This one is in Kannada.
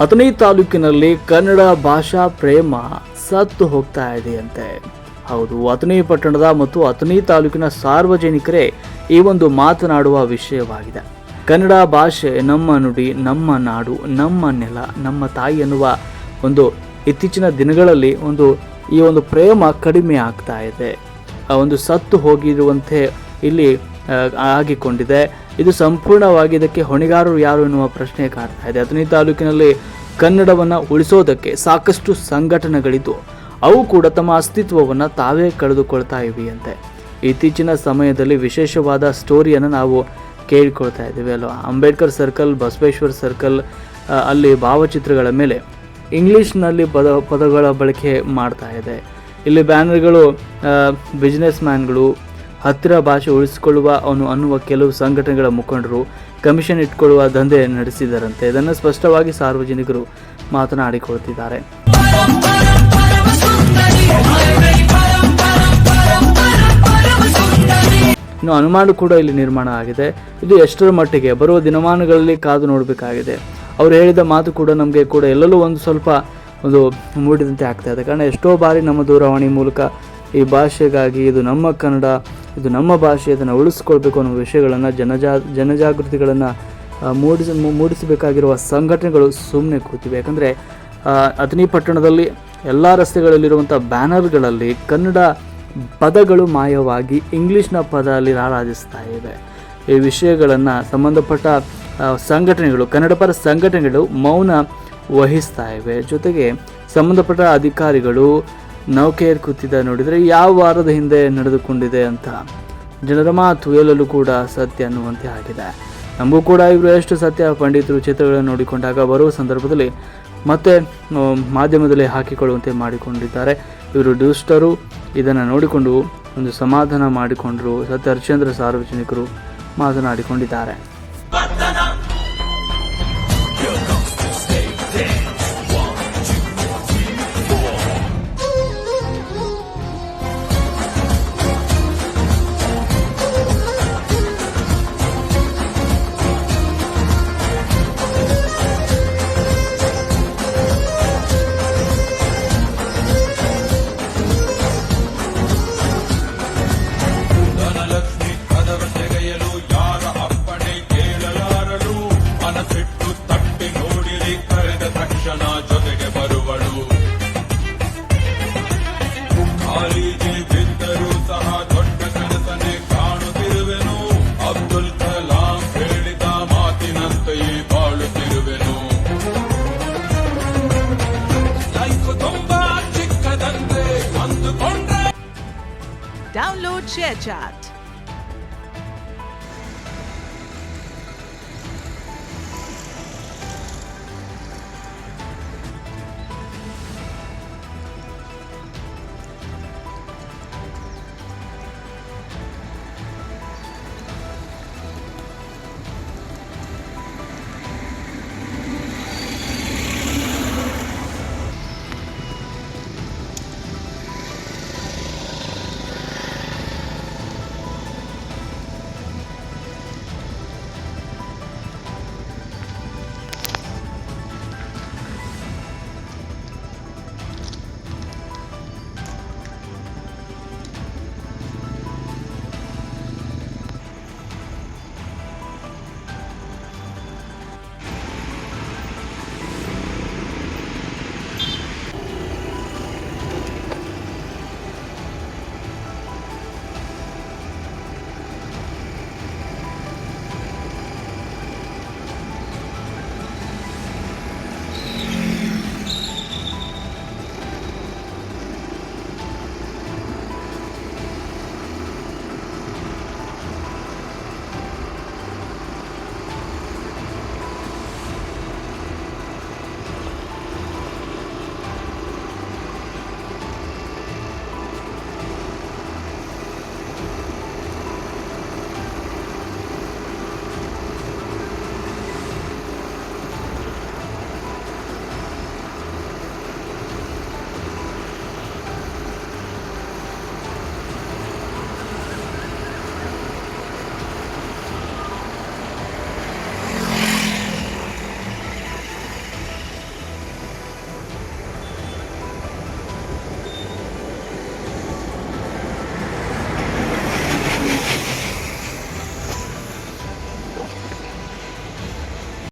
ಅಥಣಿ ತಾಲೂಕಿನಲ್ಲಿ ಕನ್ನಡ ಭಾಷಾ ಪ್ರೇಮ ಸತ್ತು ಹೋಗ್ತಾ ಇದೆಯಂತೆ. ಹೌದು, ಅಥಣಿ ಪಟ್ಟಣದ ಮತ್ತು ಅಥಣಿ ತಾಲೂಕಿನ ಸಾರ್ವಜನಿಕರೇ ಈ ಒಂದು ಮಾತನಾಡುವ ವಿಷಯವಾಗಿದೆ. ಕನ್ನಡ ಭಾಷೆ ನಮ್ಮ ನುಡಿ, ನಮ್ಮ ನಾಡು, ನಮ್ಮ ನೆಲ, ನಮ್ಮ ತಾಯಿ ಎನ್ನುವ ಒಂದು ಇತ್ತೀಚಿನ ದಿನಗಳಲ್ಲಿ ಈ ಒಂದು ಪ್ರೇಮ ಕಡಿಮೆ ಆಗ್ತಾ ಇದೆ. ಒಂದು ಸತ್ತು ಹೋಗಿರುವಂತೆ ಇಲ್ಲಿ ಆಗಿಕೊಂಡಿದೆ. ಇದು ಸಂಪೂರ್ಣವಾಗಿ ಇದಕ್ಕೆ ಹೊಣೆಗಾರರು ಯಾರು ಎನ್ನುವ ಪ್ರಶ್ನೆ ಕಾಡ್ತಾ ಇದೆ. ಅಥಣಿ ತಾಲೂಕಿನಲ್ಲಿ ಕನ್ನಡವನ್ನು ಉಳಿಸೋದಕ್ಕೆ ಸಾಕಷ್ಟು ಸಂಘಟನೆಗಳಿದ್ದು ಅವು ಕೂಡ ತಮ್ಮ ಅಸ್ತಿತ್ವವನ್ನು ತಾವೇ ಕಳೆದುಕೊಳ್ತಾ ಇವೆಯಂತೆ. ಇತ್ತೀಚಿನ ಸಮಯದಲ್ಲಿ ವಿಶೇಷವಾದ ಸ್ಟೋರಿಯನ್ನು ನಾವು ಕೇಳಿಕೊಳ್ತಾ ಇದ್ದೀವಿ ಅಲ್ವಾ. ಅಂಬೇಡ್ಕರ್ ಸರ್ಕಲ್, ಬಸವೇಶ್ವರ ಸರ್ಕಲ್ ಅಲ್ಲಿ ಭಾವಚಿತ್ರಗಳ ಮೇಲೆ ಇಂಗ್ಲೀಷ್ನಲ್ಲಿ ಪದಗಳ ಬಳಕೆ ಮಾಡ್ತಾ ಇದೆ. ಇಲ್ಲಿ ಬ್ಯಾನರ್ಗಳು ಬಿಸ್ನೆಸ್ ಮ್ಯಾನ್ಗಳು, ಹತ್ತಿರ ಭಾಷೆ ಉಳಿಸಿಕೊಳ್ಳುವ ಅನ್ನುವ ಕೆಲವು ಸಂಘಟನೆಗಳ ಮುಖಂಡರು ಕಮಿಷನ್ ಇಟ್ಕೊಳ್ಳುವ ದಂಧೆ ನಡೆಸಿದರಂತೆ. ಇದನ್ನು ಸ್ಪಷ್ಟವಾಗಿ ಸಾರ್ವಜನಿಕರು ಮಾತನಾಡಿಕೊಳ್ತಿದ್ದಾರೆ. ಇನ್ನು ಅನುಮಾನ ಕೂಡ ಇಲ್ಲಿ ನಿರ್ಮಾಣ ಆಗಿದೆ. ಇದು ಎಷ್ಟರ ಮಟ್ಟಿಗೆ ಬರುವ ದಿನಮಾನಗಳಲ್ಲಿ ಕಾದು ನೋಡಬೇಕಾಗಿದೆ. ಅವರು ಹೇಳಿದ ಮಾತು ಕೂಡ ನಮಗೆ ಕೂಡ ಎಲ್ಲೆಲ್ಲೂ ಸ್ವಲ್ಪ ಮೂಡಿದಂತೆ ಆಗ್ತಾ ಇದೆ. ಕಾರಣ ಎಷ್ಟೋ ಬಾರಿ ನಮ್ಮ ದೂರವಾಣಿ ಮೂಲಕ ಈ ಭಾಷೆಗಾಗಿ, ಇದು ನಮ್ಮ ಕನ್ನಡ, ಇದು ನಮ್ಮ ಭಾಷೆ, ಇದನ್ನು ಉಳಿಸ್ಕೊಳ್ಬೇಕು ಅನ್ನೋ ವಿಷಯಗಳನ್ನು ಜನಜಾಗೃತಿಗಳನ್ನು ಮೂಡಿಸಬೇಕಾಗಿರುವ ಸಂಘಟನೆಗಳು ಸುಮ್ಮನೆ ಕೂತಿವೆ. ಯಾಕಂದರೆ ಅಥಣಿ ಪಟ್ಟಣದಲ್ಲಿ ಎಲ್ಲ ರಸ್ತೆಗಳಲ್ಲಿರುವಂಥ ಬ್ಯಾನರ್ಗಳಲ್ಲಿ ಕನ್ನಡ ಪದಗಳು ಮಾಯವಾಗಿ ಇಂಗ್ಲೀಷ್ನ ಪದ ಅಲ್ಲಿ ರಾರಾಜಿಸ್ತಾ ಇವೆ. ಈ ವಿಷಯಗಳನ್ನು ಸಂಬಂಧಪಟ್ಟ ಸಂಘಟನೆಗಳು, ಕನ್ನಡ ಪರ ಸಂಘಟನೆಗಳು ಮೌನ ವಹಿಸ್ತಾ ಇವೆ. ಜೊತೆಗೆ ಸಂಬಂಧಪಟ್ಟ ಅಧಿಕಾರಿಗಳು ನೌಕೆಯರ್ ಕೂತಿದ್ದ ನೋಡಿದರೆ ಯಾವ ವಾರದ ಹಿಂದೆ ನಡೆದುಕೊಂಡಿದೆ ಅಂತ ಜನರ ಮಾತು ಎಲ್ಲರೂ ಕೂಡ ಸತ್ಯ ಅನ್ನುವಂತೆ ಆಗಿದೆ. ನಮಗೂ ಕೂಡ ಇವರು ಎಷ್ಟು ಸತ್ಯ ಪಂಡಿತರು ಚಿತ್ರಗಳನ್ನು ನೋಡಿಕೊಂಡಾಗ ಬರುವ ಸಂದರ್ಭದಲ್ಲಿ ಮತ್ತೆ ಮಾಧ್ಯಮದಲ್ಲಿ ಹಾಕಿಕೊಳ್ಳುವಂತೆ ಮಾಡಿಕೊಂಡಿದ್ದಾರೆ. ಇವರು ದುಷ್ಟರು. ಇದನ್ನು ನೋಡಿಕೊಂಡು ಒಂದು ಸಮಾಧಾನ ಮಾಡಿಕೊಂಡರು. ಸತ್ಯ ಹರಿಶ್ಚಂದ್ರ ಸಾರ್ವಜನಿಕರು ಮಾತನಾಡಿಕೊಂಡಿದ್ದಾರೆ. ಜೊತೆಗೆ ಬರುವಳು ಕಾಲಿಗೆ ಬಿದ್ದರೂ ಸಹ ದೊಡ್ಡ ಕನಸನ್ನೇ ಕಾಣುತ್ತಿರುವೆನು. ಅಬ್ದುಲ್ ಕಲಾಂ ಹೇಳಿದ ಮಾತಿನಂತೆಯೇ ಬಾಳುತ್ತಿರುವೆನು. ಲೈಫ್ ತುಂಬಾ ಚಿಕ್ಕದಂತೆ ಅಂದುಕೊಂಡ್ರೆ ಡೌನ್ಲೋಡ್ ಶೇರ್ ಚಾಟ್.